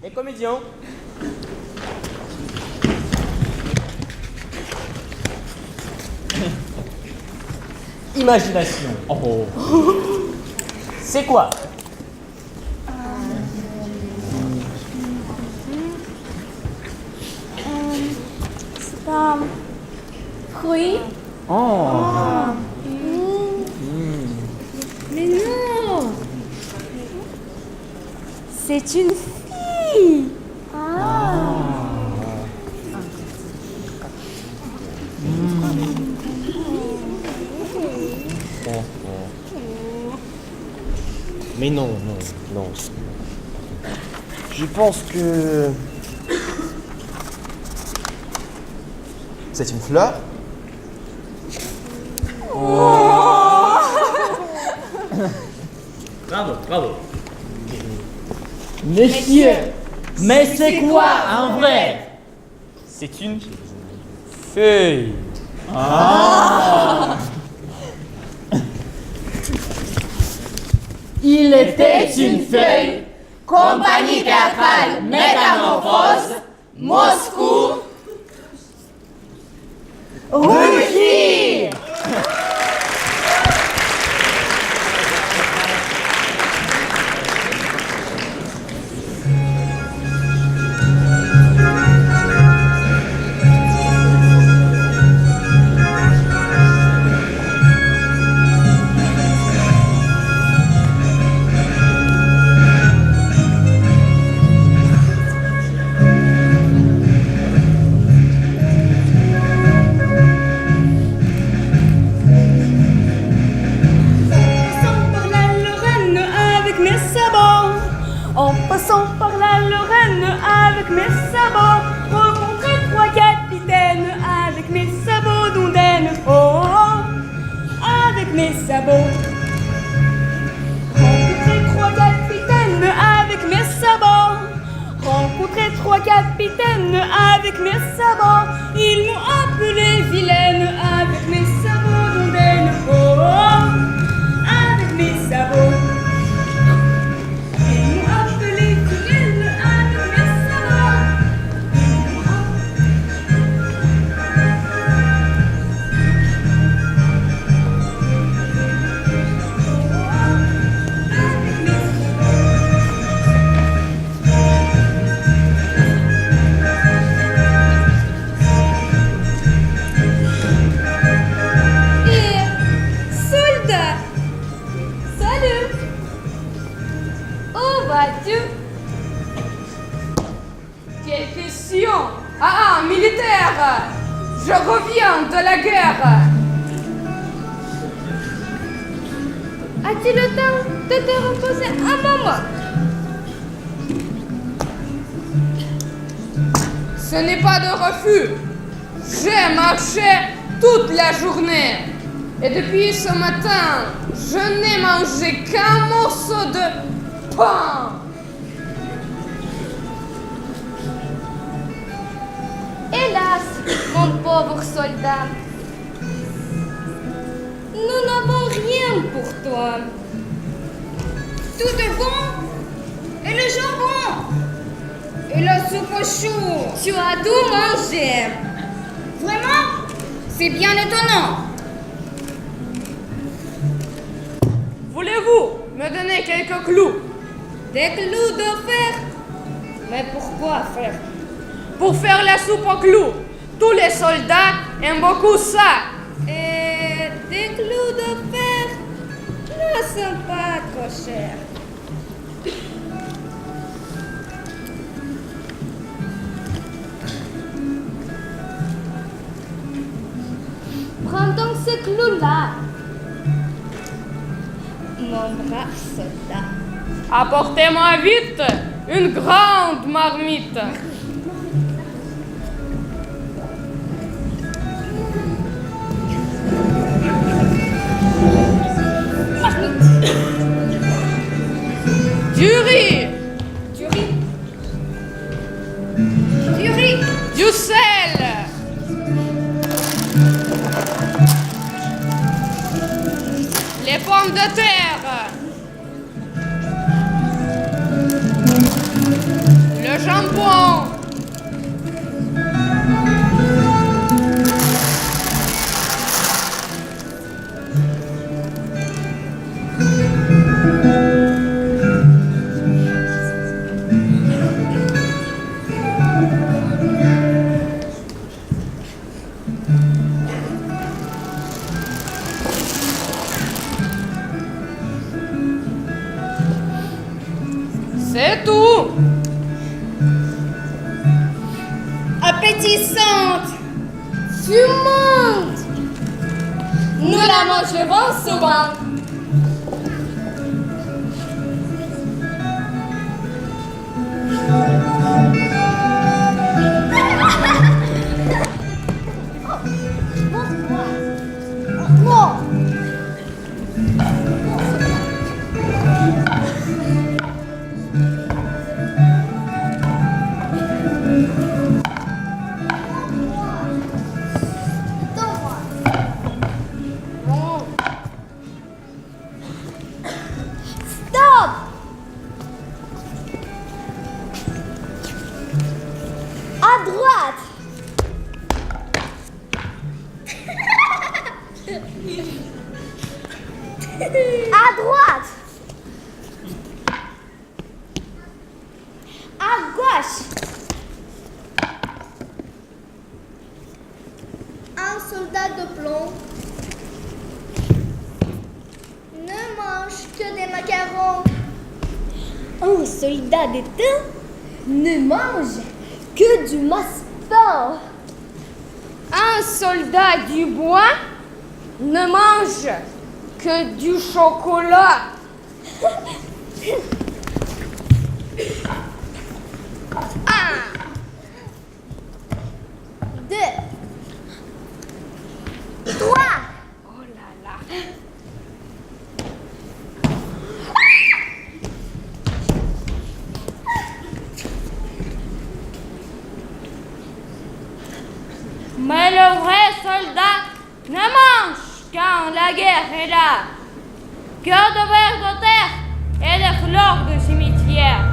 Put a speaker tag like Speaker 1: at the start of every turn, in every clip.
Speaker 1: Les comédiens. Imagination. Oh. C'est quoi?
Speaker 2: C'est un fruit.
Speaker 1: Oh.
Speaker 2: Mais non. C'est une fille.
Speaker 3: Mais non, non, non. Je pense que... c'est une fleur.
Speaker 1: Bravo, bravo.
Speaker 4: Messieurs, mais c'est quoi un vrai?
Speaker 1: C'est une feuille.
Speaker 4: Il était une feuille. Compagnie théâtrale Métamorphose, Moscou. Rougir.
Speaker 2: En passant par la Lorraine avec mes sabots, rencontrer trois capitaines avec mes sabots d'ondaine. Oh, oh, avec mes sabots. Rencontrer trois capitaines avec mes sabots. Rencontrer trois capitaines avec mes sabots. Ils m'ont appelé vilaine avec mes sabots d'ondaine. Oh, oh, avec mes sabots.
Speaker 5: Quelle question! Ah, militaire! Je reviens de la guerre!
Speaker 2: As-tu le temps de te reposer un moment?
Speaker 5: Ce n'est pas de refus. J'ai marché toute la journée. Et depuis ce matin, je n'ai mangé qu'un morceau de pain.
Speaker 2: Hélas, mon pauvre soldat, nous n'avons rien pour toi.
Speaker 5: Tout est bon? Et le jambon? Et la soupe au chou?
Speaker 2: Tu as tout mangé.
Speaker 5: Vraiment? C'est bien étonnant. Voulez-vous me donner quelques clous?
Speaker 2: Des clous de fer. Mais pourquoi faire?
Speaker 5: Pour faire la soupe aux clous. Tous les soldats aiment beaucoup ça.
Speaker 2: Et des clous de fer ne sont pas trop chers. Prends donc ces clous-là, mon brave soldat.
Speaker 5: Apportez-moi vite une grande marmite. Du riz.
Speaker 2: Du riz. Du riz.
Speaker 5: Du sel. Les pommes de terre. Le jambon. C'est tout.
Speaker 2: Appétissante.
Speaker 5: Fumante.
Speaker 2: Nous la mangerons souvent.
Speaker 6: Stop! À droite! À droite! À gauche! Un soldat de plomb ne mange que des macarons. Un soldat d'étain ne mange que du massepain.
Speaker 5: Un soldat du bois ne mange que du chocolat.
Speaker 6: Deux. Trois.
Speaker 5: Oh là là. Mais le vrai soldat ne mange quand la guerre est là. Cœur de vers de terre et de fleurs de cimetière.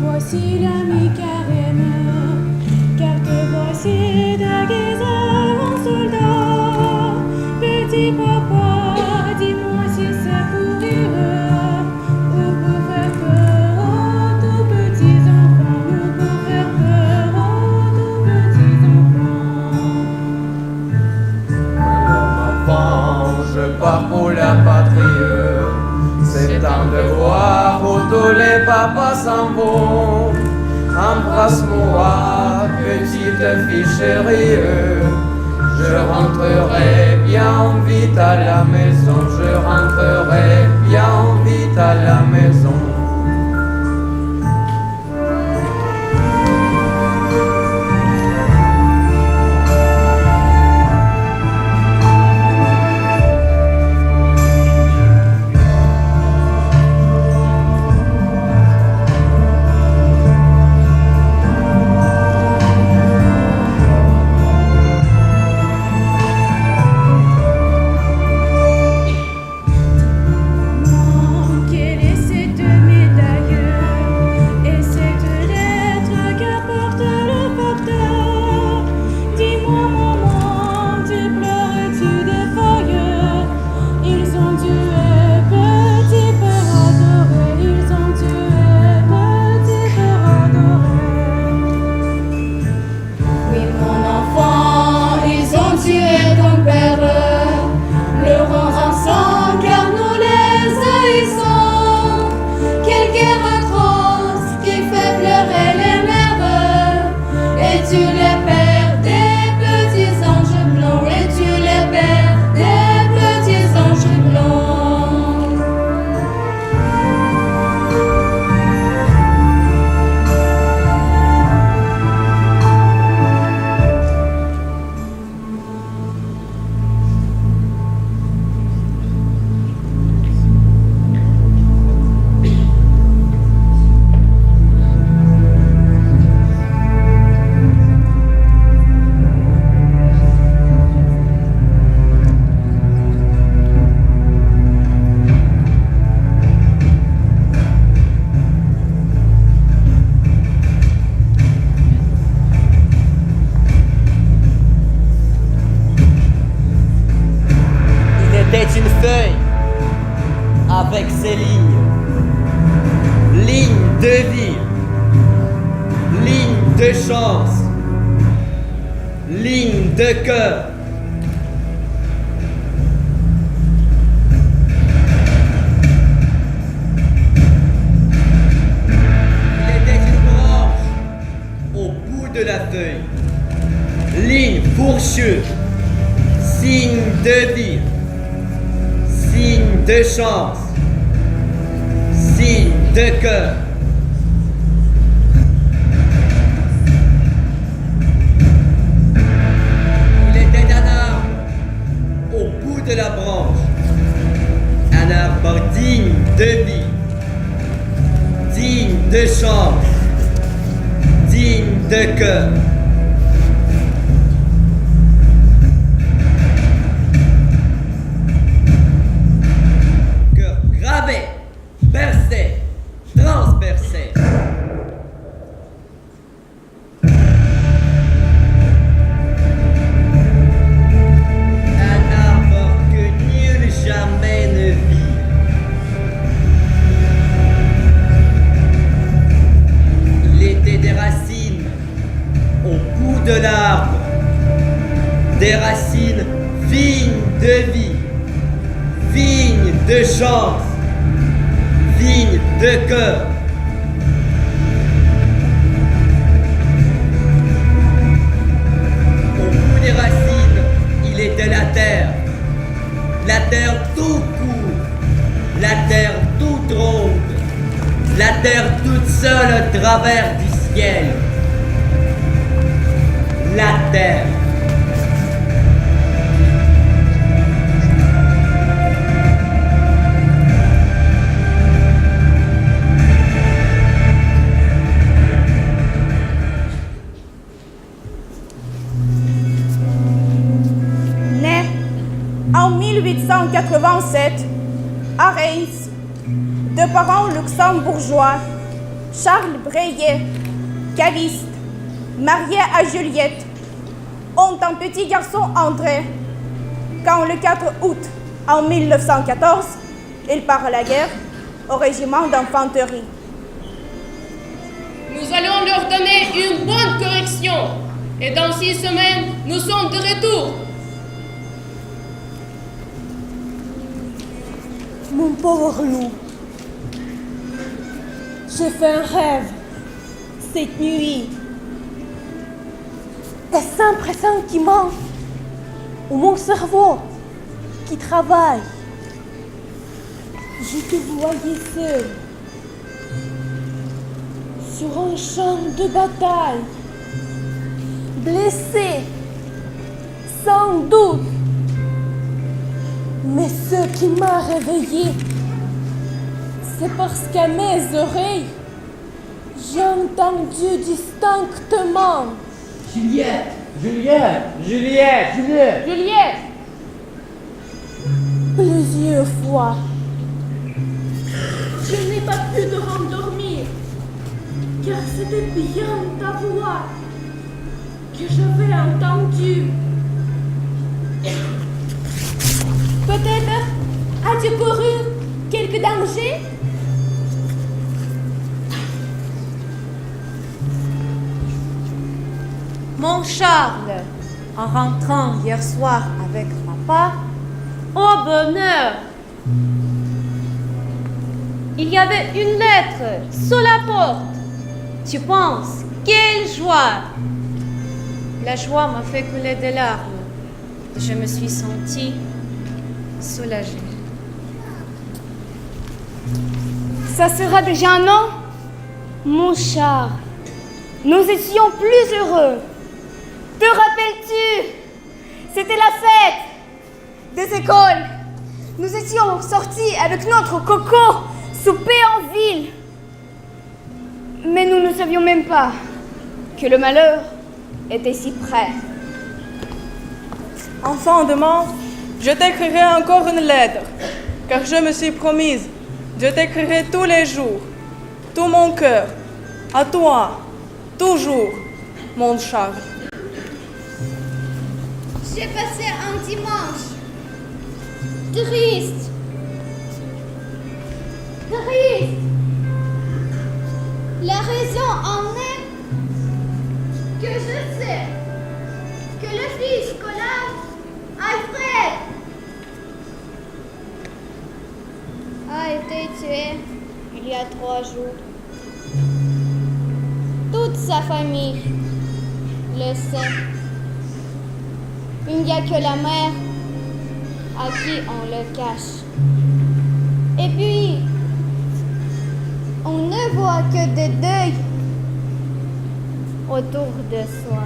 Speaker 2: Voici l'ami Carême, car te voici déguisé en soldat. Petit papa, dis-moi si c'est pour rire ou pour faire peur aux tout petits enfants, ou pour faire peur aux tout petits enfants.
Speaker 7: Enfant, je pars pour la patrie. C'est un devoir où tous les papas s'en vont. Embrasse-moi, petite fille chérie. Je rentrerai bien vite à la maison. Je rentrerai bien vite à la maison.
Speaker 2: Quelle est cette
Speaker 3: une feuille avec ses lignes. Lignes de vie, lignes de chance, lignes de cœur. Il était une branche au bout de la feuille. Ligne fourchue, signe de vie, signe de chance, signe de cœur. Il était un arbre au bout de la branche, un arbre digne de vie, digne de chance, digne de cœur. Cœur gravé, percé, transpercé. Un arbre que nul jamais ne vit. Il était des racines au bout de l'arbre, des racines vignes de vie, vignes de chance, vignes de cœur. Au bout des racines, il était la terre tout court, la terre toute ronde, la terre toute seule au travers du ciel. La terre.
Speaker 2: Né en 1887 à Reims, de parents luxembourgeois, Charles Breillet, caviste, marié à Juliette, ont un petit garçon André. Quand le 4 août en 1914, il part à la guerre au régiment d'infanterie.
Speaker 5: Nous allons leur donner une bonne correction. Et dans 6 semaines, nous sommes de retour.
Speaker 8: Mon pauvre loup, j'ai fait un rêve cette nuit. Est-ce un pressentiment ou mon cerveau qui travaille? Je te voyais seul sur un champ de bataille, blessé, sans doute. Mais ce qui m'a réveillé, c'est parce qu'à mes oreilles, j'ai entendu distinctement
Speaker 4: Juliette, Juliette, Juliette, Juliette.
Speaker 5: Juliette,
Speaker 8: plusieurs fois. Je n'ai pas pu te rendormir, car c'était bien ta voix que j'avais entendue.
Speaker 2: Peut-être as-tu couru quelque danger?
Speaker 9: Mon Charles, en rentrant hier soir avec papa, oh bonheur! Il y avait une lettre sous la porte. Tu penses, quelle joie! La joie m'a fait couler des larmes. Je me suis sentie soulagée.
Speaker 2: Ça sera déjà un an? Mon Charles, nous étions plus heureux. Te rappelles-tu? C'était la fête des écoles. Nous étions sortis avec notre coco souper en ville. Mais nous ne savions même pas que le malheur était si près.
Speaker 10: Enfant demain, je t'écrirai encore une lettre, car je me suis promise, je t'écrirai tous les jours, tout mon cœur, à toi, toujours, mon Charles.
Speaker 6: J'ai passé un dimanche Triste. Triste. La raison en est que je sais que le fils scolaire, Alfred, a été tué il y a 3 jours. Toute sa famille le sait. Il n'y a que la mère à qui on le cache. Et puis, on ne voit que des deuils autour de soi.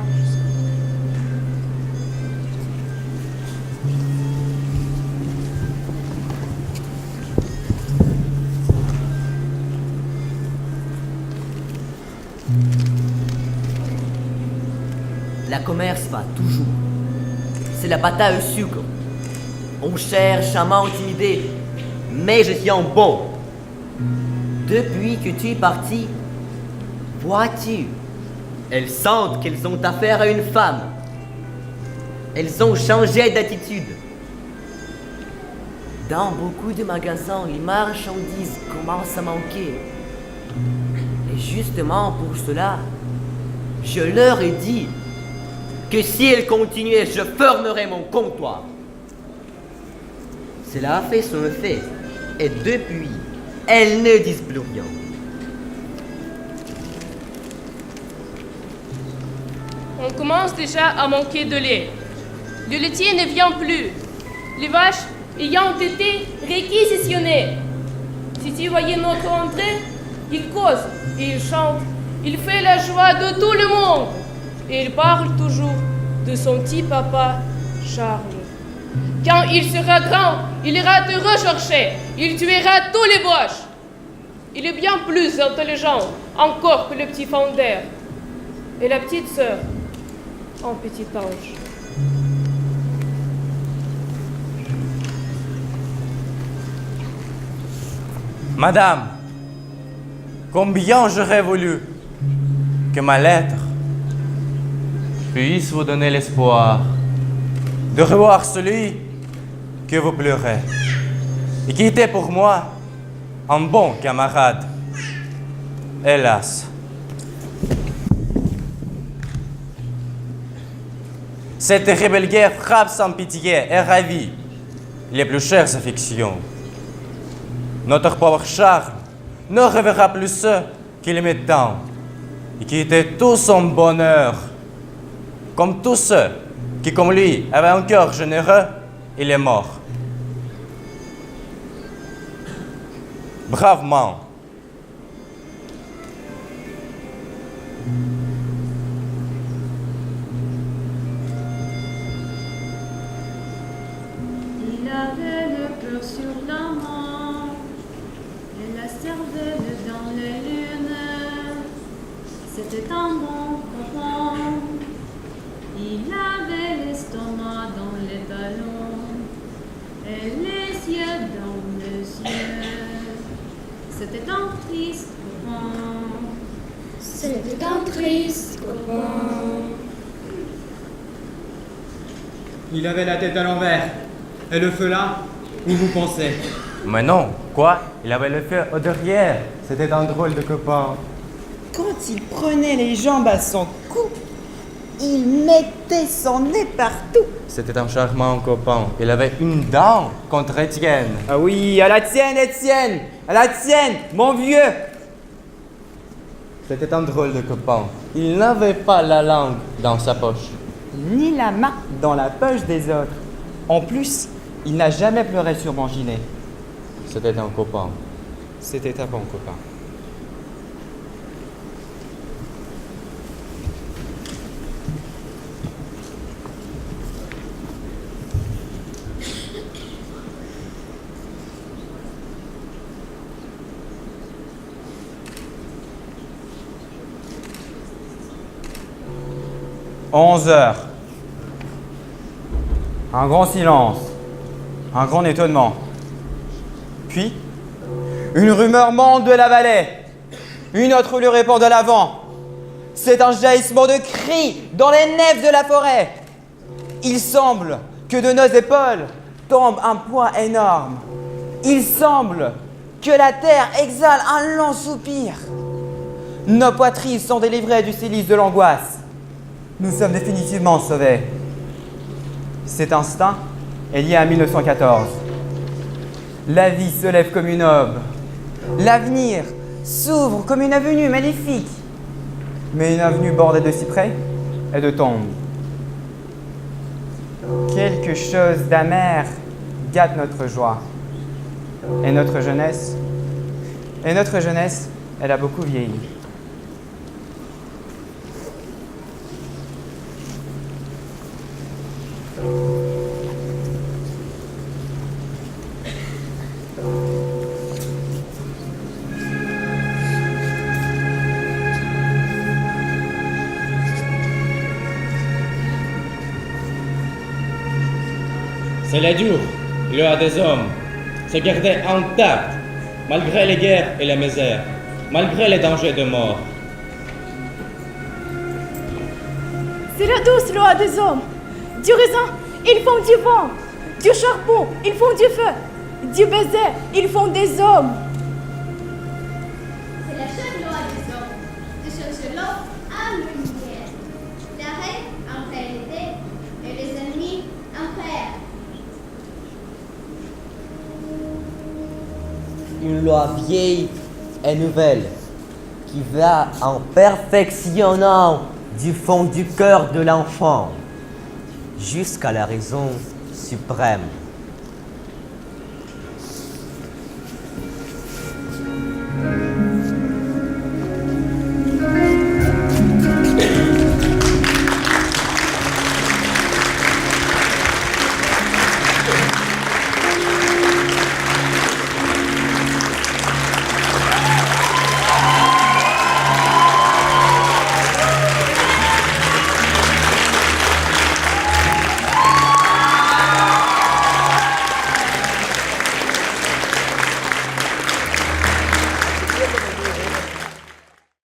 Speaker 3: La commerce va toujours. C'est la bataille au sucre. On cherche à m'intimider, mais je tiens bon. Depuis que tu es parti, vois-tu, elles sentent qu'elles ont affaire à une femme. Elles ont changé d'attitude. Dans beaucoup de magasins, les marchandises commencent à manquer. Et justement pour cela, je leur ai dit que si elles continuaient, je fermerais mon comptoir. Cela a fait son effet. Et depuis, elles ne disent plus rien.
Speaker 5: On commence déjà à manquer de lait. Le laitier ne vient plus. Les vaches ayant été réquisitionnées. Si tu voyais notre entrée, il cause, il chante, il fait la joie de tout le monde. Et il parle toujours de son petit papa Charles. Quand il sera grand, il ira te rechercher. Il tuera tous les boches. Il est bien plus intelligent encore que le petit Fonder. Et la petite sœur, en petit ange.
Speaker 7: Madame, combien j'aurais voulu que ma lettre puisse vous donner l'espoir de revoir celui que vous pleurez et qui était pour moi un bon camarade. Hélas, cette terrible guerre frappe sans pitié et ravit les plus chères affections. Notre pauvre Charles ne reverra plus ceux qu'il aimait tant et qui étaient tout son bonheur, comme tous ceux qui, comme lui, avaient un cœur généreux. Il est mort. Bravement.
Speaker 8: Il avait le cœur sur la main et la cervelle dans les lunes. C'était un bon copain. Il avait l'estomac dans les talons et les yeux dans les yeux. C'était un triste copain.
Speaker 6: C'était un triste copain.
Speaker 1: Il avait la tête à l'envers. Et le feu là, où vous pensez?
Speaker 7: Mais non, quoi? Il avait le feu au derrière. C'était un drôle de copain.
Speaker 11: Quand il prenait les jambes à son cou, il mettait son nez partout.
Speaker 7: C'était un charmant copain. Il avait une dent contre Étienne.
Speaker 11: Ah oui, à la tienne, Étienne! À la tienne, mon vieux!
Speaker 7: C'était un drôle de copain. Il n'avait pas la langue dans sa poche.
Speaker 11: Ni la main dans la poche des autres. En plus, il n'a jamais pleuré sur mon gilet.
Speaker 7: C'était un copain.
Speaker 11: C'était un bon copain.
Speaker 12: Onze heures. Un grand silence. Un grand étonnement. Puis, une rumeur monte de la vallée. Une autre lui répond de l'avant. C'est un jaillissement de cris dans les nefs de la forêt. Il semble que de nos épaules tombe un poids énorme. Il semble que la terre exhale un long soupir. Nos poitrines sont délivrées du cilice de l'angoisse. Nous sommes définitivement sauvés. Cet instinct est lié à 1914. La vie se lève comme une aube. L'avenir s'ouvre comme une avenue magnifique. Mais une avenue bordée de cyprès et de tombes. Quelque chose d'amer gâte notre joie. Et notre jeunesse, elle a beaucoup vieilli.
Speaker 7: C'est la dure, l'heure des hommes, se garder intact, malgré les guerres et la misère, malgré les dangers de mort.
Speaker 2: C'est la douce loi des hommes. Du raisin, ils font du vent. Du charbon, ils font du feu. Du baiser, ils font des hommes.
Speaker 6: C'est la seule loi des hommes, de chercher l'eau à lumière. L'arrêt en réalité et les ennemis en paix.
Speaker 3: Une loi vieille et nouvelle qui va en perfectionnant du fond du cœur de l'enfant jusqu'à la raison suprême.